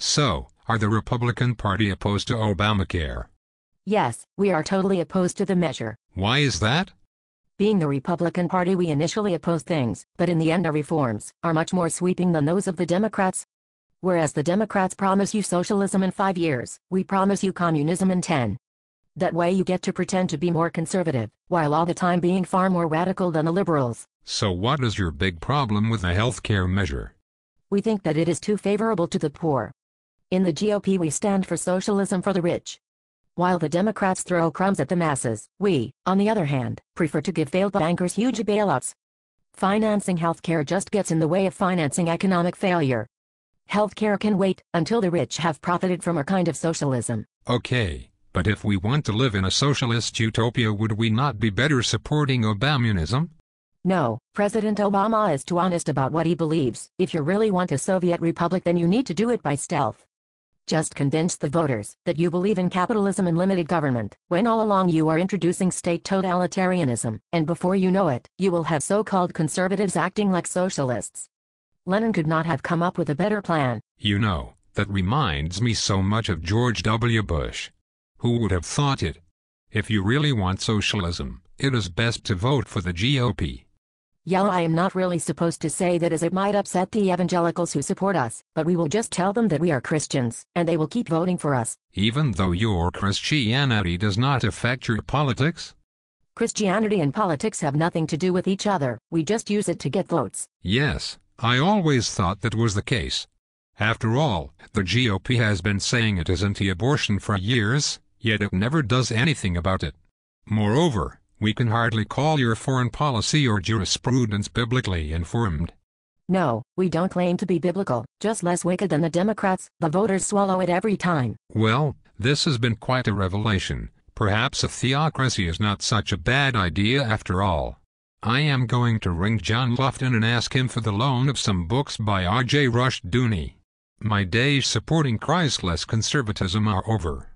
So, are the Republican Party opposed to Obamacare? Yes, we are totally opposed to the measure. Why is that? Being the Republican Party, we initially opposed things, but in the end our reforms are much more sweeping than those of the Democrats. Whereas the Democrats promise you socialism in 5 years, we promise you communism in 10. That way you get to pretend to be more conservative, while all the time being far more radical than the liberals. So what is your big problem with the healthcare measure? We think that it is too favorable to the poor. In the GOP we stand for socialism for the rich. While the Democrats throw crumbs at the masses, we, on the other hand, prefer to give failed bankers huge bailouts. Financing healthcare just gets in the way of financing economic failure. Healthcare can wait until the rich have profited from our kind of socialism. Okay, but if we want to live in a socialist utopia, would we not be better supporting Obamunism? No, President Obama is too honest about what he believes. If you really want a Soviet republic, then you need to do it by stealth. Just convince the voters that you believe in capitalism and limited government, when all along you are introducing state totalitarianism, and before you know it, you will have so-called conservatives acting like socialists. Lenin could not have come up with a better plan. You know, that reminds me so much of George W. Bush. Who would have thought it? If you really want socialism, it is best to vote for the GOP. Yeah, I am not really supposed to say that, as it might upset the evangelicals who support us, but we will just tell them that we are Christians, and they will keep voting for us. Even though your Christianity does not affect your politics? Christianity and politics have nothing to do with each other, we just use it to get votes. Yes, I always thought that was the case. After all, the GOP has been saying it is anti-abortion for years, yet it never does anything about it. Moreover, we can hardly call your foreign policy or jurisprudence biblically informed. No, we don't claim to be biblical, just less wicked than the Democrats. The voters swallow it every time. Well, this has been quite a revelation. Perhaps a theocracy is not such a bad idea after all. I am going to ring John Lofton and ask him for the loan of some books by R.J. Rushdoony. My days supporting Christless conservatism are over.